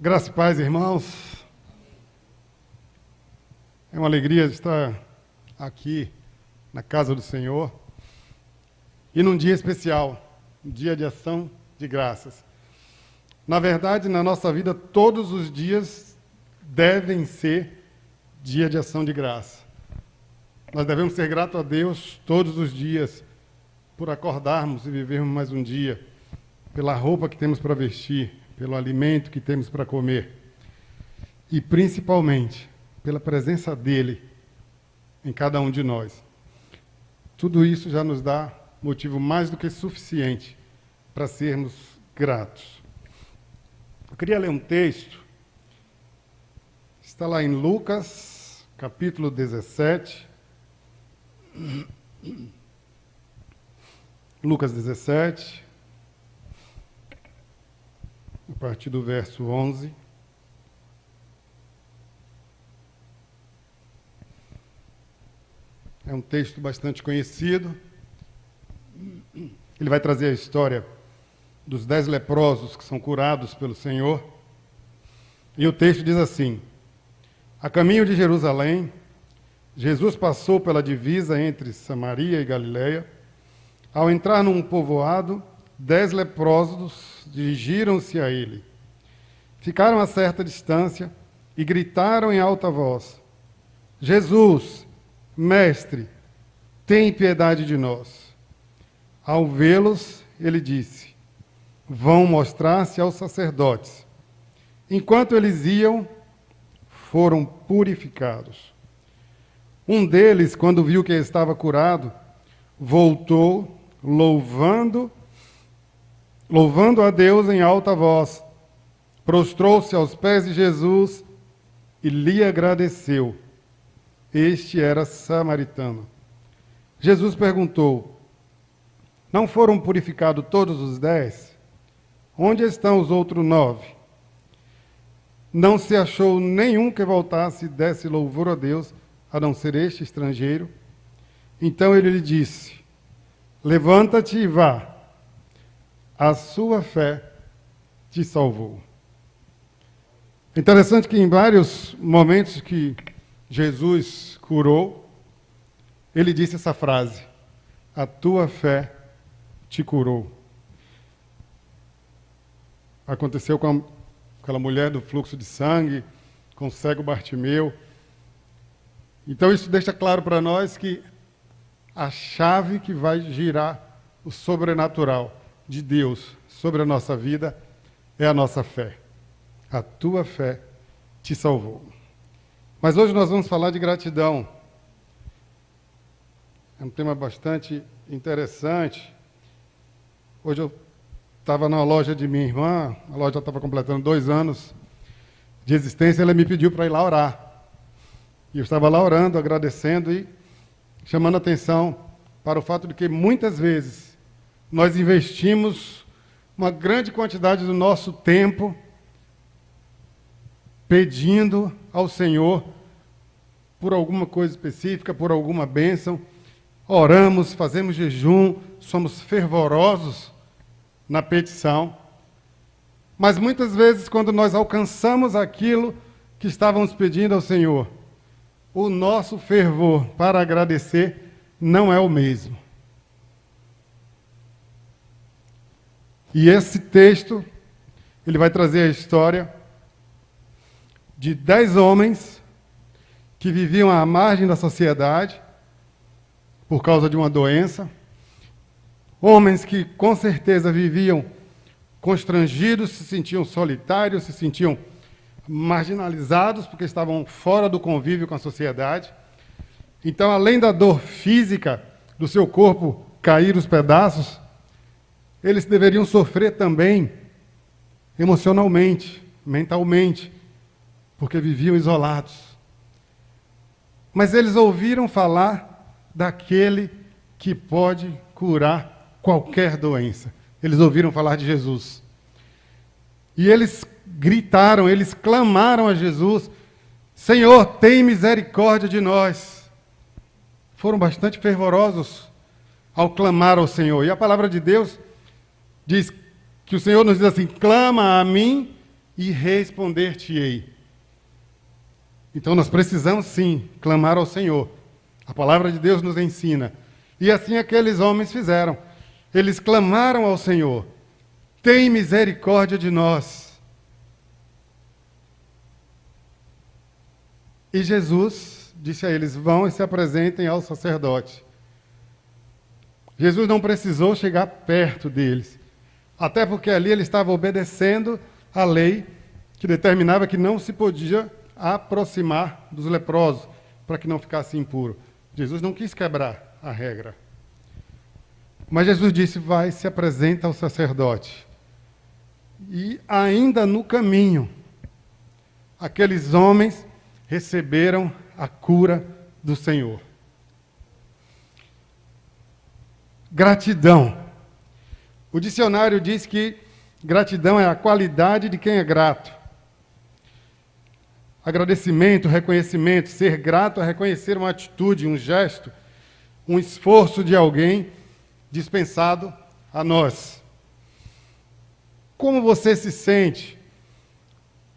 Graça e paz, irmãos. É uma alegria estar aqui na casa do Senhor e num dia especial, um dia de ação de graças. Na verdade, na nossa vida, todos os dias devem ser dia de ação de graça. Nós devemos ser gratos a Deus todos os dias por acordarmos e vivermos mais um dia, pela roupa que temos para vestir, pelo alimento que temos para comer e, principalmente, pela presença dEle em cada um de nós. Tudo isso já nos dá motivo mais do que suficiente para sermos gratos. Eu queria ler um texto, está lá em Lucas, capítulo 17. Lucas 17. A partir do verso 11. É um texto bastante conhecido. Ele vai trazer a história dos 10 leprosos que são curados pelo Senhor. E o texto diz assim: a caminho de Jerusalém, Jesus passou pela divisa entre Samaria e Galileia. Ao entrar num povoado, 10 leprosos dirigiram-se a ele. Ficaram a certa distância e gritaram em alta voz: Jesus, mestre, tem piedade de nós. Ao vê-los, ele disse: vão mostrar-se aos sacerdotes. Enquanto eles iam, foram purificados. Um deles, quando viu que estava curado, voltou, louvando a Deus em alta voz, prostrou-se aos pés de Jesus e lhe agradeceu. Este era samaritano. Jesus perguntou: não foram purificados todos os 10? Onde estão os outros 9? Não se achou nenhum que voltasse e desse louvor a Deus, a não ser este estrangeiro? Então ele lhe disse: levanta-te e vá. A sua fé te salvou. É interessante que em vários momentos que Jesus curou, ele disse essa frase: a tua fé te curou. Aconteceu com aquela mulher do fluxo de sangue, com o cego Bartimeu. Então isso deixa claro para nós que a chave que vai girar o sobrenatural de Deus sobre a nossa vida é a nossa fé. A tua fé te salvou. Mas hoje nós vamos falar de gratidão. É um tema bastante interessante. Hoje eu estava na loja de minha irmã, a loja estava completando 2 anos de existência, ela me pediu para ir lá orar. E eu estava lá orando, agradecendo e chamando a atenção para o fato de que muitas vezes nós investimos uma grande quantidade do nosso tempo pedindo ao Senhor por alguma coisa específica, por alguma bênção. Oramos, fazemos jejum, somos fervorosos na petição. Mas muitas vezes, quando nós alcançamos aquilo que estávamos pedindo ao Senhor, o nosso fervor para agradecer não é o mesmo. E esse texto, ele vai trazer a história de 10 homens que viviam à margem da sociedade por causa de uma doença. Homens que, com certeza, viviam constrangidos, se sentiam solitários, se sentiam marginalizados porque estavam fora do convívio com a sociedade. Então, além da dor física do seu corpo cair os pedaços, eles deveriam sofrer também emocionalmente, mentalmente, porque viviam isolados. Mas eles ouviram falar daquele que pode curar qualquer doença. Eles ouviram falar de Jesus. E eles gritaram, eles clamaram a Jesus: Senhor, tem misericórdia de nós. Foram bastante fervorosos ao clamar ao Senhor. E a palavra de Deus diz que o Senhor nos diz assim: clama a mim e responder-te-ei. Então nós precisamos sim clamar ao Senhor. A palavra de Deus nos ensina. E assim aqueles homens fizeram. Eles clamaram ao Senhor: tem misericórdia de nós. E Jesus disse a eles: vão e se apresentem ao sacerdote. Jesus não precisou chegar perto deles, até porque ali ele estava obedecendo a lei que determinava que não se podia aproximar dos leprosos, para que não ficasse impuro. Jesus não quis quebrar a regra. Mas Jesus disse: vai, se apresenta ao sacerdote. E ainda no caminho, aqueles homens receberam a cura do Senhor. Gratidão. O dicionário diz que gratidão é a qualidade de quem é grato. Agradecimento, reconhecimento. Ser grato é reconhecer uma atitude, um gesto, um esforço de alguém dispensado a nós. Como você se sente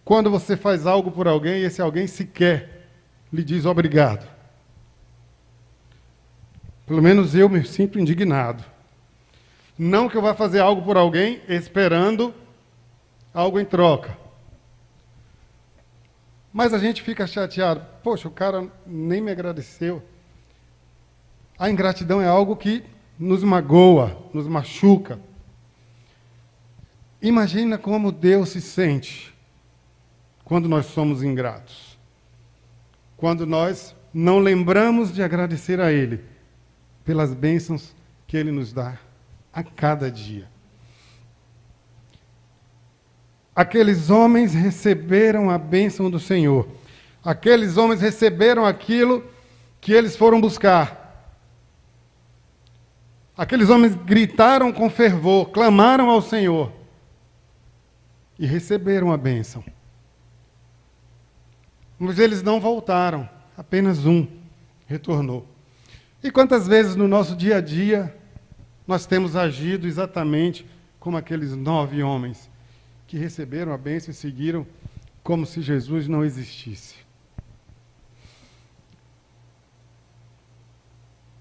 quando você faz algo por alguém e esse alguém sequer lhe diz obrigado? Pelo menos eu me sinto indignado. Não que eu vá fazer algo por alguém esperando algo em troca. Mas a gente fica chateado. Poxa, o cara nem me agradeceu. A ingratidão é algo que nos magoa, nos machuca. Imagina como Deus se sente quando nós somos ingratos. Quando nós não lembramos de agradecer a Ele pelas bênçãos que Ele nos dá a cada dia. Aqueles homens receberam a bênção do Senhor. Aqueles homens receberam aquilo que eles foram buscar. Aqueles homens gritaram com fervor, clamaram ao Senhor e receberam a bênção. Mas eles não voltaram, apenas um retornou. E quantas vezes no nosso dia a dia nós temos agido exatamente como aqueles 9 homens que receberam a bênção e seguiram como se Jesus não existisse?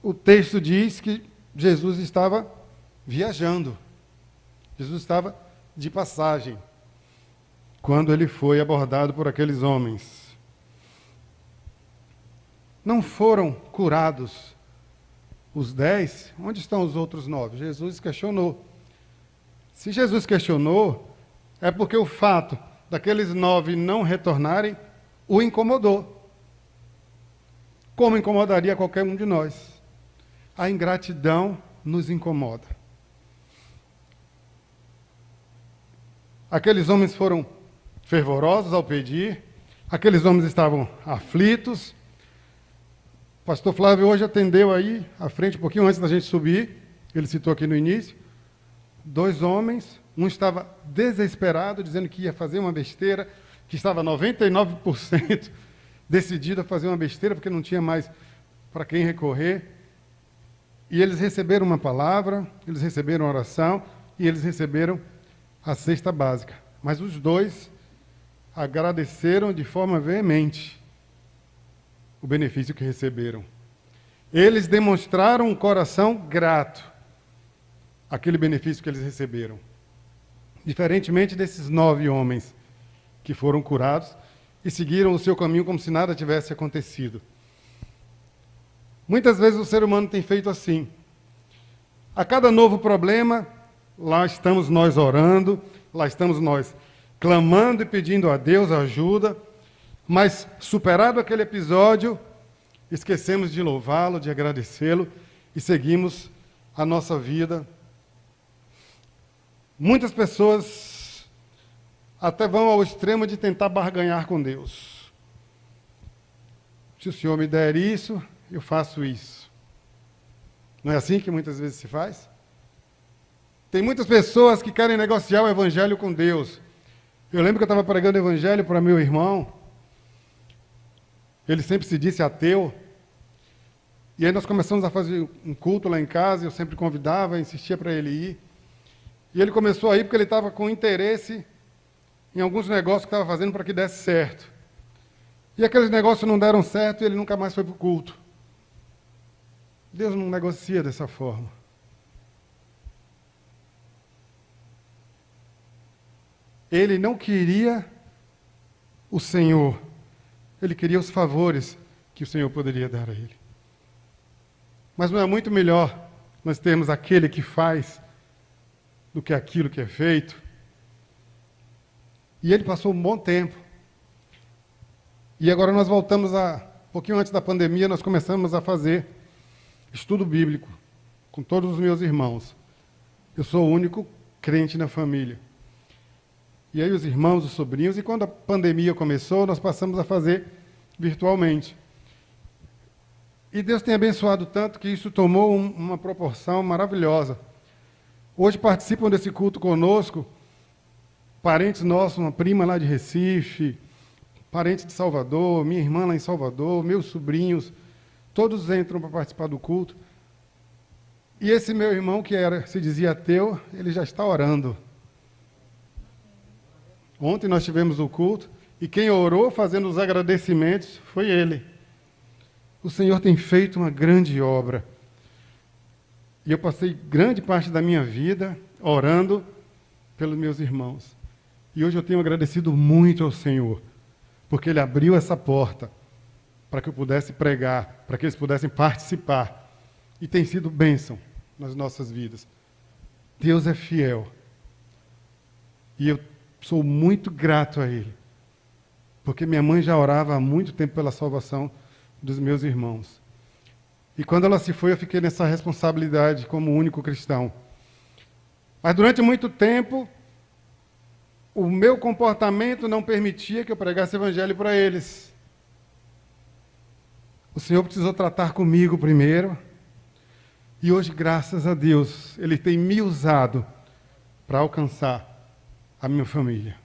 O texto diz que Jesus estava viajando. Jesus estava de passagem quando ele foi abordado por aqueles homens. Não foram curados os 10, onde estão os outros 9? Jesus questionou. Se Jesus questionou, é porque o fato daqueles 9 não retornarem o incomodou. Como incomodaria qualquer um de nós. A ingratidão nos incomoda. Aqueles homens foram fervorosos ao pedir, aqueles homens estavam aflitos. O pastor Flávio hoje atendeu aí, à frente, um pouquinho antes da gente subir, ele citou aqui no início, 2 homens, um estava desesperado, dizendo que ia fazer uma besteira, que estava 99% decidido a fazer uma besteira, porque não tinha mais para quem recorrer. E eles receberam uma palavra, eles receberam a oração, e eles receberam a cesta básica. Mas os 2 agradeceram de forma veemente o benefício que receberam. Eles demonstraram um coração grato àquele benefício que eles receberam. Diferentemente desses 9 homens que foram curados e seguiram o seu caminho como se nada tivesse acontecido. Muitas vezes o ser humano tem feito assim. A cada novo problema, lá estamos nós orando, lá estamos nós clamando e pedindo a Deus ajuda, mas, superado aquele episódio, esquecemos de louvá-lo, de agradecê-lo e seguimos a nossa vida. Muitas pessoas até vão ao extremo de tentar barganhar com Deus. Se o Senhor me der isso, eu faço isso. Não é assim que muitas vezes se faz? Tem muitas pessoas que querem negociar o evangelho com Deus. Eu lembro que eu estava pregando o evangelho para meu irmão. Ele sempre se disse ateu. E aí nós começamos a fazer um culto lá em casa, eu sempre convidava, insistia para ele ir. E ele começou a ir porque ele estava com interesse em alguns negócios que estava fazendo para que desse certo. E aqueles negócios não deram certo e ele nunca mais foi para o culto. Deus não negocia dessa forma. Ele não queria o Senhor, ele queria os favores que o Senhor poderia dar a ele. Mas não é muito melhor nós termos aquele que faz do que aquilo que é feito? E ele passou um bom tempo. E agora nós voltamos um pouquinho antes da pandemia, nós começamos a fazer estudo bíblico com todos os meus irmãos. Eu sou o único crente na família. E aí os irmãos, os sobrinhos, e quando a pandemia começou, nós passamos a fazer virtualmente. E Deus tem abençoado tanto que isso tomou uma proporção maravilhosa. Hoje participam desse culto conosco parentes nossos, uma prima lá de Recife, parente de Salvador, minha irmã lá em Salvador, meus sobrinhos, todos entram para participar do culto. E esse meu irmão, que se dizia ateu, ele já está orando. Ontem nós tivemos o culto, e quem orou fazendo os agradecimentos foi ele. O Senhor tem feito uma grande obra. E eu passei grande parte da minha vida orando pelos meus irmãos. E hoje eu tenho agradecido muito ao Senhor, porque Ele abriu essa porta para que eu pudesse pregar, para que eles pudessem participar. E tem sido bênção nas nossas vidas. Deus é fiel. E eu sou muito grato a Ele, porque minha mãe já orava há muito tempo pela salvação dos meus irmãos. E quando ela se foi, eu fiquei nessa responsabilidade como único cristão. Mas durante muito tempo, o meu comportamento não permitia que eu pregasse o evangelho para eles. O Senhor precisou tratar comigo primeiro, e hoje, graças a Deus, Ele tem me usado para alcançar a minha família.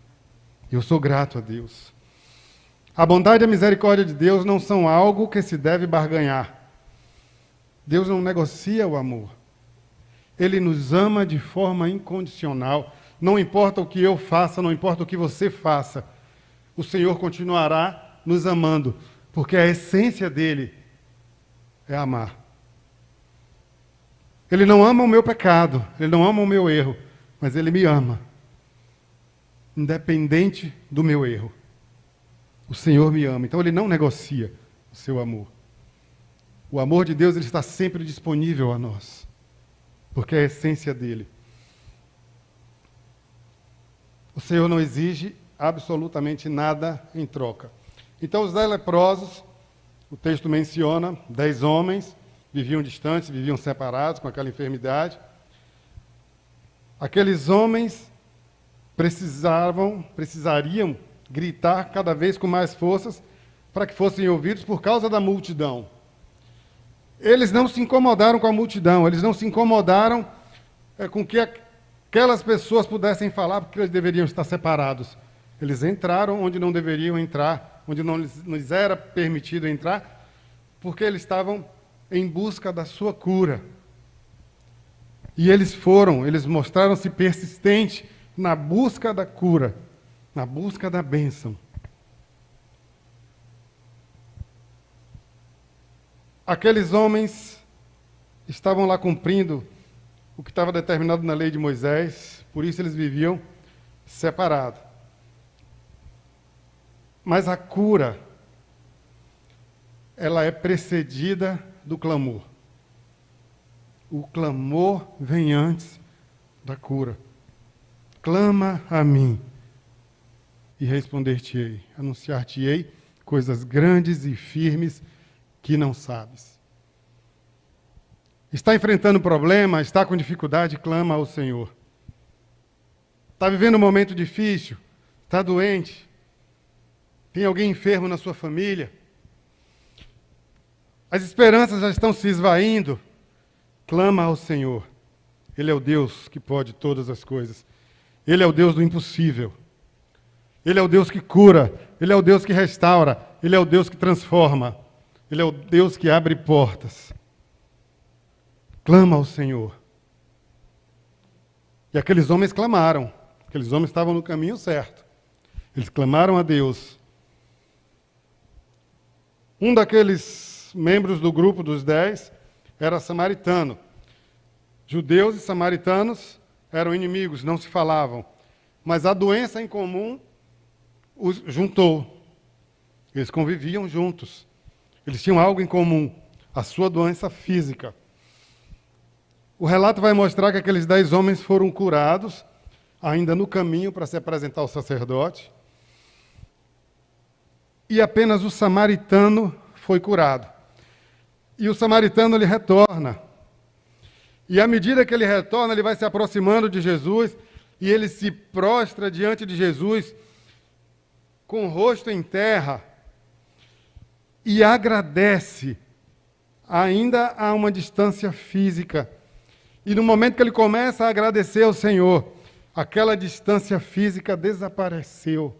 Eu sou grato a Deus. A bondade e a misericórdia de Deus não são algo que se deve barganhar. Deus não negocia o amor. Ele nos ama de forma incondicional. Não importa o que eu faça, não importa o que você faça, o Senhor continuará nos amando, porque a essência dele é amar. Ele não ama o meu pecado, ele não ama o meu erro, mas ele me ama, independente do meu erro. O Senhor me ama, então Ele não negocia o seu amor. O amor de Deus, ele está sempre disponível a nós, porque é a essência dele. O Senhor não exige absolutamente nada em troca. Então, os 10 leprosos, o texto menciona, 10 homens, viviam distantes, viviam separados com aquela enfermidade. Aqueles homens precisariam gritar cada vez com mais forças para que fossem ouvidos por causa da multidão. Eles não se incomodaram com a multidão, eles não se incomodaram com que aquelas pessoas pudessem falar, porque eles deveriam estar separados. Eles entraram onde não deveriam entrar, onde não lhes era permitido entrar, porque eles estavam em busca da sua cura. E eles mostraram-se persistentes na busca da cura, na busca da bênção. Aqueles homens estavam lá cumprindo o que estava determinado na lei de Moisés, por isso eles viviam separados. Mas a cura, ela é precedida do clamor. O clamor vem antes da cura. Clama a mim e responder-te-ei, anunciar-te-ei coisas grandes e firmes que não sabes. Está enfrentando problema, está com dificuldade, clama ao Senhor. Está vivendo um momento difícil, está doente, tem alguém enfermo na sua família, as esperanças já estão se esvaindo, clama ao Senhor. Ele é o Deus que pode todas as coisas. Ele é o Deus do impossível. Ele é o Deus que cura. Ele é o Deus que restaura. Ele é o Deus que transforma. Ele é o Deus que abre portas. Clama ao Senhor. E aqueles homens clamaram. Aqueles homens estavam no caminho certo. Eles clamaram a Deus. Um daqueles membros do grupo dos 10 era samaritano. Judeus e samaritanos eram inimigos, não se falavam. Mas a doença em comum os juntou. Eles conviviam juntos. Eles tinham algo em comum, a sua doença física. O relato vai mostrar que aqueles 10 homens foram curados, ainda no caminho para se apresentar ao sacerdote. E apenas o samaritano foi curado. E o samaritano, ele retorna. E à medida que ele retorna, ele vai se aproximando de Jesus, e ele se prostra diante de Jesus, com o rosto em terra, e agradece, ainda a uma distância física. E no momento que ele começa a agradecer ao Senhor, aquela distância física desapareceu.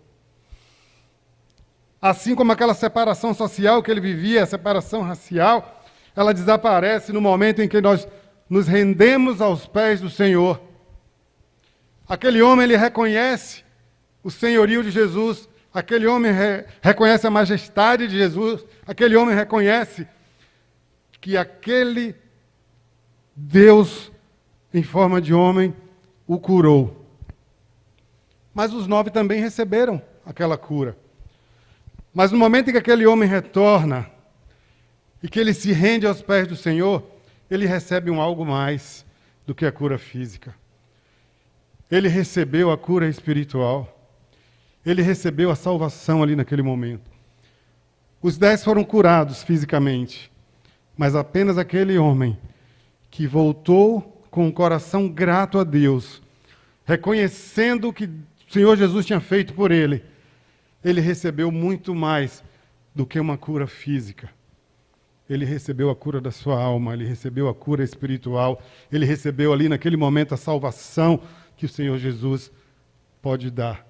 Assim como aquela separação social que ele vivia, a separação racial, ela desaparece no momento em que nós nos rendemos aos pés do Senhor. Aquele homem, ele reconhece o senhorio de Jesus, aquele homem reconhece a majestade de Jesus, aquele homem reconhece que aquele Deus, em forma de homem, o curou. Mas os 9 também receberam aquela cura. Mas no momento em que aquele homem retorna e que ele se rende aos pés do Senhor, ele recebe algo mais do que a cura física. Ele recebeu a cura espiritual. Ele recebeu a salvação ali naquele momento. Os 10 foram curados fisicamente, mas apenas aquele homem que voltou com o coração grato a Deus, reconhecendo o que o Senhor Jesus tinha feito por ele, ele recebeu muito mais do que uma cura física. Ele recebeu a cura da sua alma, ele recebeu a cura espiritual, ele recebeu ali naquele momento a salvação que o Senhor Jesus pode dar.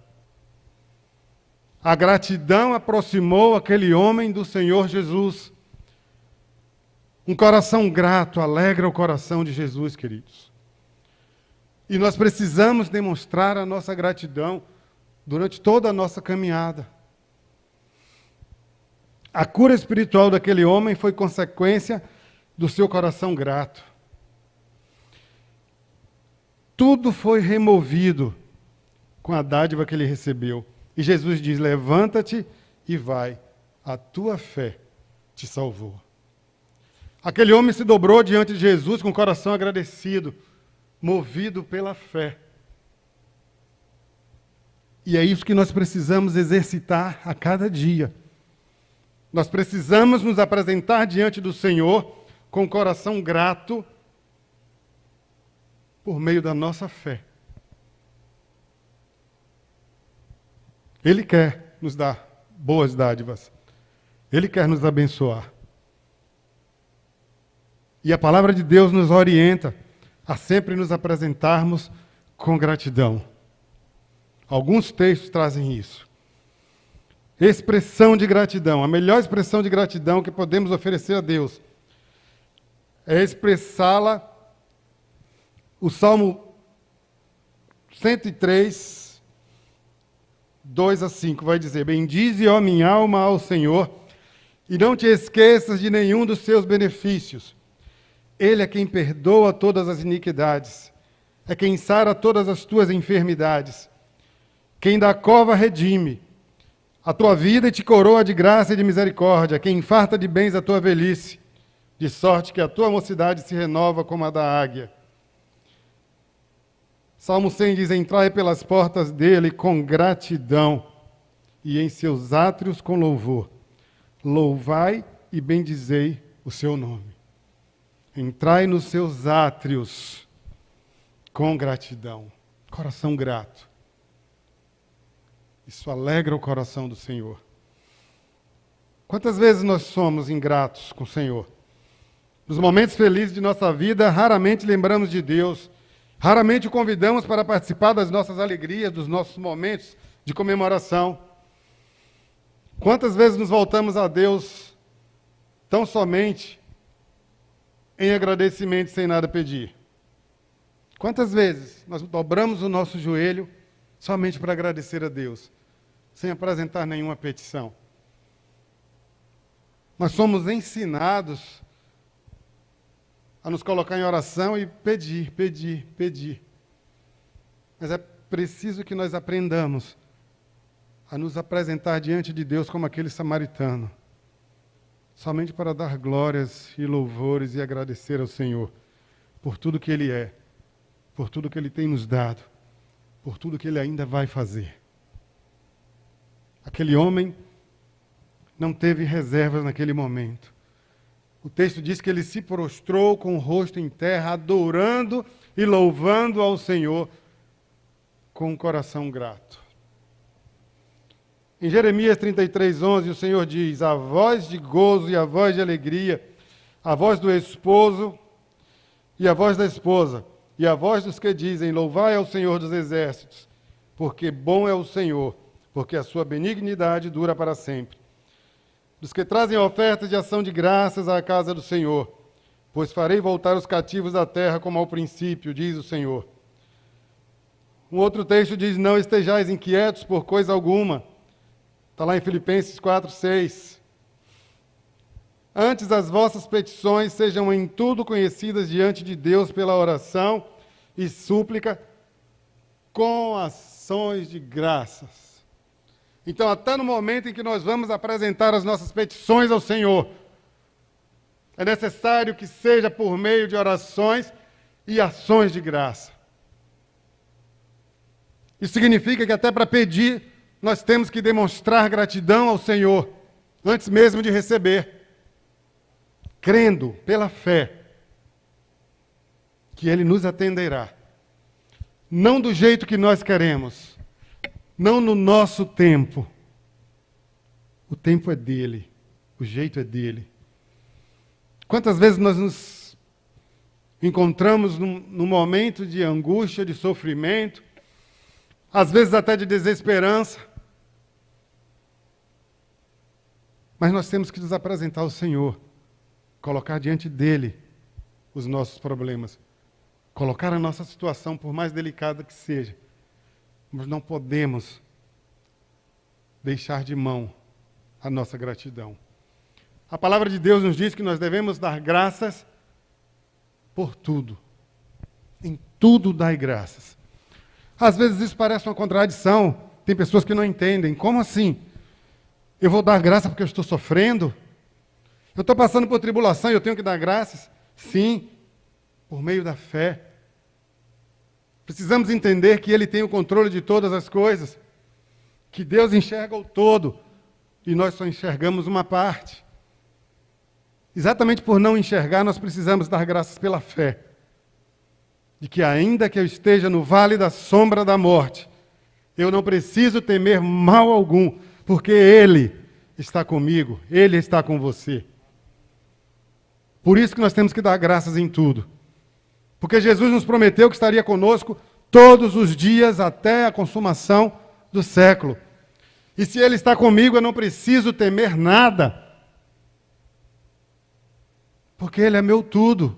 A gratidão aproximou aquele homem do Senhor Jesus. Um coração grato alegra o coração de Jesus, queridos. E nós precisamos demonstrar a nossa gratidão durante toda a nossa caminhada. A cura espiritual daquele homem foi consequência do seu coração grato. Tudo foi removido com a dádiva que ele recebeu. E Jesus diz: levanta-te e vai, a tua fé te salvou. Aquele homem se dobrou diante de Jesus com o coração agradecido, movido pela fé. E é isso que nós precisamos exercitar a cada dia. Nós precisamos nos apresentar diante do Senhor com o coração grato por meio da nossa fé. Ele quer nos dar boas dádivas. Ele quer nos abençoar. E a palavra de Deus nos orienta a sempre nos apresentarmos com gratidão. Alguns textos trazem isso. Expressão de gratidão. A melhor expressão de gratidão que podemos oferecer a Deus é expressá-la. O Salmo 103, 2 a 5 vai dizer: bendize, ó minha alma, ao Senhor, e não te esqueças de nenhum dos seus benefícios. Ele é quem perdoa todas as iniquidades, é quem sara todas as tuas enfermidades, quem da cova redime a tua vida e te coroa de graça e de misericórdia, quem farta de bens a tua velhice, de sorte que a tua mocidade se renova como a da águia. Salmo 100 diz: entrai pelas portas dele com gratidão e em seus átrios com louvor. Louvai e bendizei o seu nome. Entrai nos seus átrios com gratidão. Coração grato. Isso alegra o coração do Senhor. Quantas vezes nós somos ingratos com o Senhor? Nos momentos felizes de nossa vida, raramente lembramos de Deus. Raramente o convidamos para participar das nossas alegrias, dos nossos momentos de comemoração. Quantas vezes nos voltamos a Deus tão somente em agradecimento, sem nada pedir? Quantas vezes nós dobramos o nosso joelho somente para agradecer a Deus? sem apresentar nenhuma petição. Nós somos ensinados a nos colocar em oração e pedir, pedir, pedir. Mas é preciso que nós aprendamos a nos apresentar diante de Deus como aquele samaritano, somente para dar glórias e louvores e agradecer ao Senhor por tudo que Ele é, por tudo que Ele tem nos dado, por tudo que Ele ainda vai fazer. Aquele homem não teve reservas naquele momento. O texto diz que ele se prostrou com o rosto em terra, adorando e louvando ao Senhor com um coração grato. Em Jeremias 33:11, o Senhor diz: a voz de gozo e a voz de alegria, a voz do esposo e a voz da esposa, e a voz dos que dizem: louvai ao Senhor dos exércitos, porque bom é o Senhor, porque a sua benignidade dura para sempre. Dos que trazem ofertas de ação de graças à casa do Senhor, pois farei voltar os cativos da terra como ao princípio, diz o Senhor. Um outro texto diz: não estejais inquietos por coisa alguma. Está lá em Filipenses 4:6. Antes as vossas petições sejam em tudo conhecidas diante de Deus pela oração e súplica com ações de graças. Então, até no momento em que nós vamos apresentar as nossas petições ao Senhor, é necessário que seja por meio de orações e ações de graça. Isso significa que até para pedir, nós temos que demonstrar gratidão ao Senhor, antes mesmo de receber, crendo pela fé que Ele nos atenderá. Não do jeito que nós queremos, não no nosso tempo. O tempo é dele, o jeito é dele. Quantas vezes nós nos encontramos num momento de angústia, de sofrimento, às vezes até de desesperança, mas nós temos que nos apresentar ao Senhor, colocar diante dele os nossos problemas, colocar a nossa situação, por mais delicada que seja. Mas não podemos deixar de mão a nossa gratidão. A palavra de Deus nos diz que nós devemos dar graças por tudo. Em tudo dai graças. Às vezes isso parece uma contradição. Tem pessoas que não entendem. Como assim? Eu vou dar graça porque eu estou sofrendo? Eu estou passando por tribulação e eu tenho que dar graças? Sim, por meio da fé. Precisamos entender que Ele tem o controle de todas as coisas, que Deus enxerga o todo e nós só enxergamos uma parte. Exatamente por não enxergar, nós precisamos dar graças pela fé, de que ainda que eu esteja no vale da sombra da morte, eu não preciso temer mal algum, porque Ele está comigo, Ele está com você. Por isso que nós temos que dar graças em tudo. Porque Jesus nos prometeu que estaria conosco todos os dias até a consumação do século. E se Ele está comigo, eu não preciso temer nada. Porque Ele é meu tudo.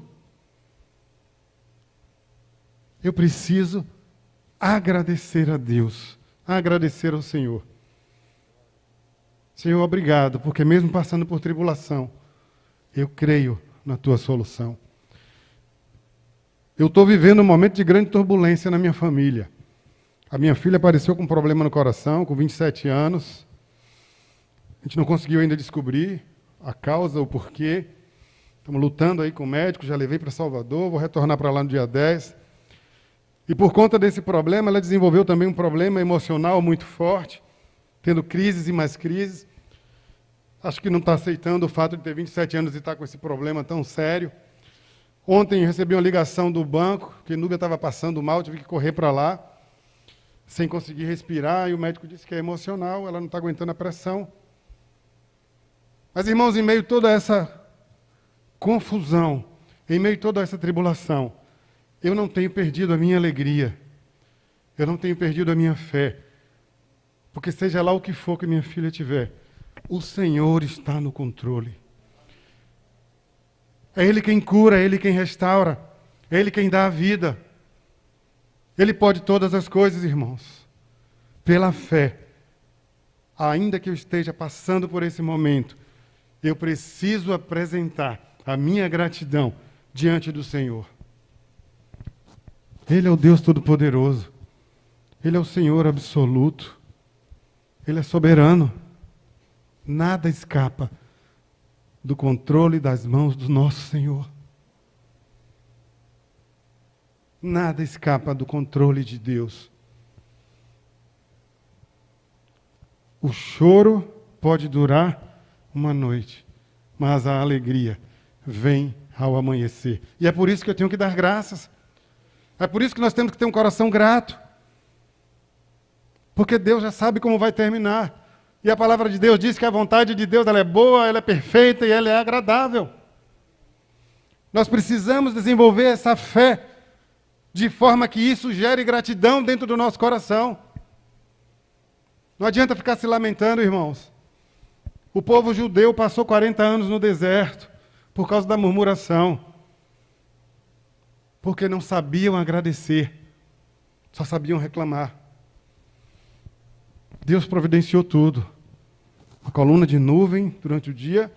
Eu preciso agradecer a Deus, agradecer ao Senhor. Senhor, obrigado, porque mesmo passando por tribulação, eu creio na Tua solução. Eu estou vivendo um momento de grande turbulência na minha família. A minha filha apareceu com um problema no coração, com 27 anos. A gente não conseguiu ainda descobrir a causa, o porquê. Estamos lutando aí com o médico, já levei para Salvador, vou retornar para lá no dia 10. E por conta desse problema, ela desenvolveu também um problema emocional muito forte, tendo crises e mais crises. Acho que não está aceitando o fato de ter 27 anos e estar com esse problema tão sério. Ontem eu recebi uma ligação do banco, que Núbia estava passando mal, tive que correr para lá, sem conseguir respirar, e o médico disse que é emocional, ela não está aguentando a pressão. Mas, irmãos, em meio a toda essa confusão, em meio a toda essa tribulação, eu não tenho perdido a minha alegria, eu não tenho perdido a minha fé, porque seja lá o que for que minha filha tiver, o Senhor está no controle. É Ele quem cura, é Ele quem restaura, é Ele quem dá a vida. Ele pode todas as coisas, irmãos. Pela fé, ainda que eu esteja passando por esse momento, eu preciso apresentar a minha gratidão diante do Senhor. Ele é o Deus Todo-Poderoso. Ele é o Senhor absoluto. Ele é soberano. Nada escapa do controle das mãos do nosso Senhor. Nada escapa do controle de Deus. O choro pode durar uma noite, mas a alegria vem ao amanhecer. E é por isso que eu tenho que dar graças. É por isso que nós temos que ter um coração grato. Porque Deus já sabe como vai terminar. E a palavra de Deus diz que a vontade de Deus ela é boa, ela é perfeita e ela é agradável. Nós precisamos desenvolver essa fé de forma que isso gere gratidão dentro do nosso coração. Não adianta ficar se lamentando, irmãos. O povo judeu passou 40 anos no deserto por causa da murmuração. Porque não sabiam agradecer, só sabiam reclamar. Deus providenciou tudo. Uma coluna de nuvem durante o dia,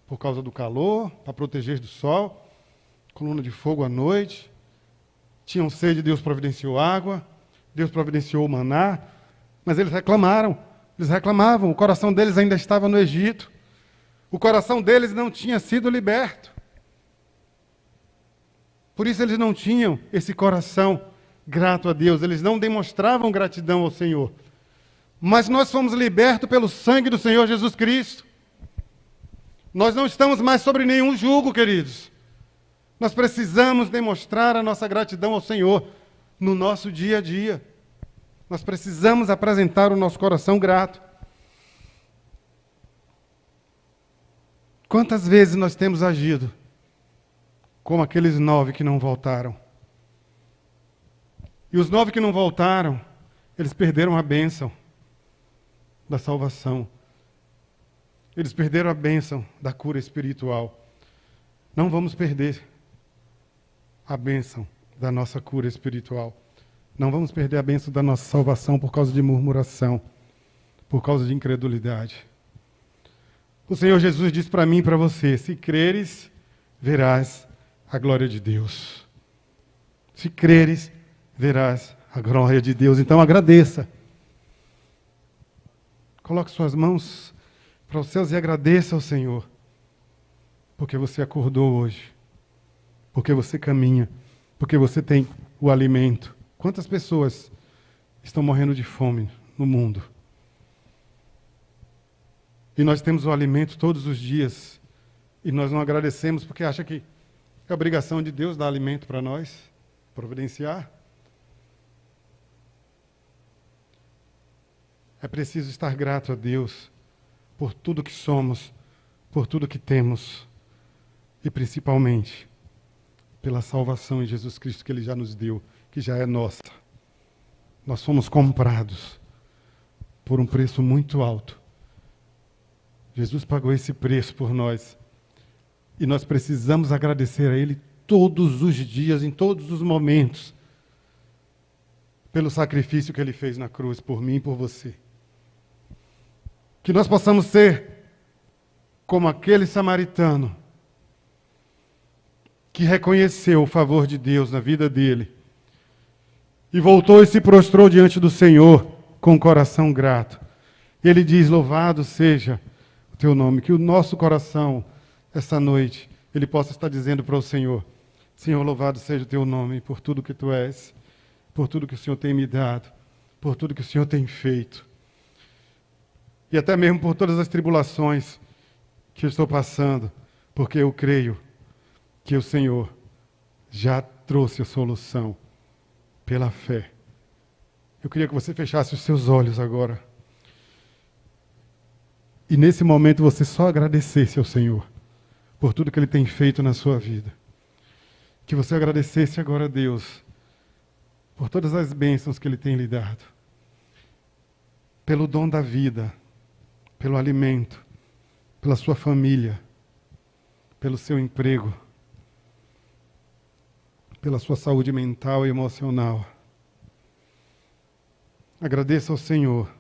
por causa do calor, para proteger do sol. Coluna de fogo à noite. Tinham sede, Deus providenciou água. Deus providenciou o maná. Mas eles reclamaram. Eles reclamavam. O coração deles ainda estava no Egito. O coração deles não tinha sido liberto. Por isso eles não tinham esse coração grato a Deus. Eles não demonstravam gratidão ao Senhor. Mas nós fomos libertos pelo sangue do Senhor Jesus Cristo. Nós não estamos mais sobre nenhum jugo, queridos. Nós precisamos demonstrar a nossa gratidão ao Senhor no nosso dia a dia. Nós precisamos apresentar o nosso coração grato. Quantas vezes nós temos agido como aqueles 9 que não voltaram? E os 9 que não voltaram, eles perderam a bênção da salvação. Eles perderam a bênção da cura espiritual. Não vamos perder a bênção da nossa cura espiritual. Não vamos perder a bênção da nossa salvação por causa de murmuração, por causa de incredulidade. O Senhor Jesus disse para mim e para você: se creres, verás a glória de Deus. Se creres, verás a glória de Deus. Então agradeça. Coloque suas mãos para os céus e agradeça ao Senhor. Porque você acordou hoje. Porque você caminha. Porque você tem o alimento. Quantas pessoas estão morrendo de fome no mundo? E nós temos o alimento todos os dias. E nós não agradecemos porque acha que é obrigação de Deus dar alimento para nós, providenciar. É preciso estar grato a Deus por tudo que somos, por tudo que temos e principalmente pela salvação em Jesus Cristo que Ele já nos deu, que já é nossa. Nós fomos comprados por um preço muito alto. Jesus pagou esse preço por nós e nós precisamos agradecer a Ele todos os dias, em todos os momentos, pelo sacrifício que Ele fez na cruz por mim e por você. Que nós possamos ser como aquele samaritano que reconheceu o favor de Deus na vida dele e voltou e se prostrou diante do Senhor com o coração grato. Ele diz: louvado seja o teu nome. Que o nosso coração, essa noite, ele possa estar dizendo para o Senhor: Senhor, louvado seja o teu nome por tudo que tu és, por tudo que o Senhor tem me dado, por tudo que o Senhor tem feito. E até mesmo por todas as tribulações que eu estou passando, porque eu creio que o Senhor já trouxe a solução pela fé. Eu queria que você fechasse os seus olhos agora. E nesse momento você só agradecesse ao Senhor por tudo que Ele tem feito na sua vida. Que você agradecesse agora a Deus por todas as bênçãos que Ele tem lhe dado. Pelo dom da vida, pelo alimento, pela sua família, pelo seu emprego, pela sua saúde mental e emocional. Agradeça ao Senhor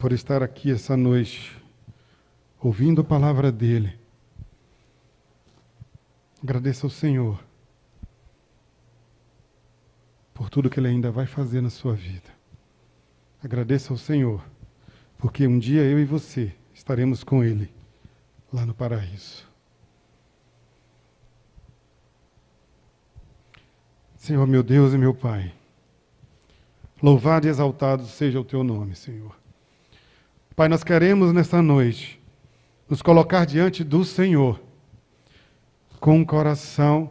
por estar aqui essa noite, ouvindo a palavra dEle. Agradeça ao Senhor por tudo que Ele ainda vai fazer na sua vida. Agradeça ao Senhor, porque um dia eu e você estaremos com Ele lá no paraíso. Senhor, meu Deus e meu Pai, louvado e exaltado seja o Teu nome, Senhor. Pai, nós queremos nessa noite nos colocar diante do Senhor com um coração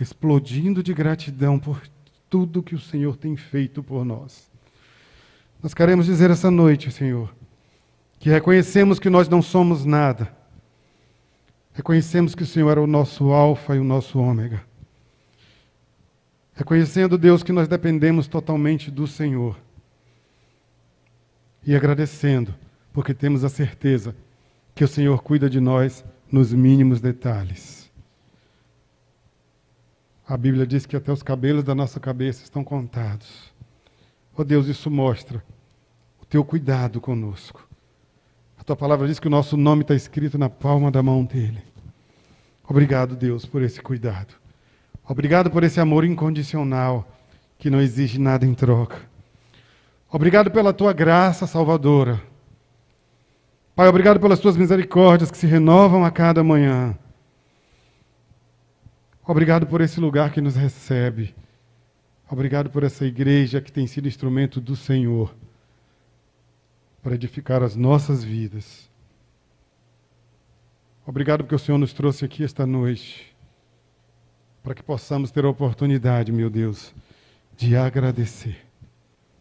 explodindo de gratidão por tudo que o Senhor tem feito por nós. Nós queremos dizer essa noite, Senhor, que reconhecemos que nós não somos nada. Reconhecemos que o Senhor era o nosso alfa e o nosso ômega. Reconhecendo, Deus, que nós dependemos totalmente do Senhor. E agradecendo, porque temos a certeza que o Senhor cuida de nós nos mínimos detalhes. A Bíblia diz que até os cabelos da nossa cabeça estão contados. Oh Deus, isso mostra o Teu cuidado conosco. A Tua palavra diz que o nosso nome está escrito na palma da mão dEle. Obrigado, Deus, por esse cuidado. Obrigado por esse amor incondicional, que não exige nada em troca. Obrigado pela Tua graça salvadora. Pai, obrigado pelas Tuas misericórdias que se renovam a cada manhã. Obrigado por esse lugar que nos recebe. Obrigado por essa igreja que tem sido instrumento do Senhor para edificar as nossas vidas. Obrigado porque o Senhor nos trouxe aqui esta noite para que possamos ter a oportunidade, meu Deus, de agradecer.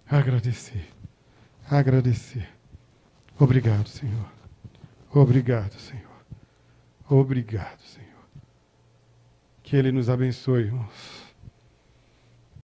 Agradecer. Agradecer. Obrigado, Senhor. Obrigado, Senhor. Obrigado, Senhor. Que Ele nos abençoe, irmãos.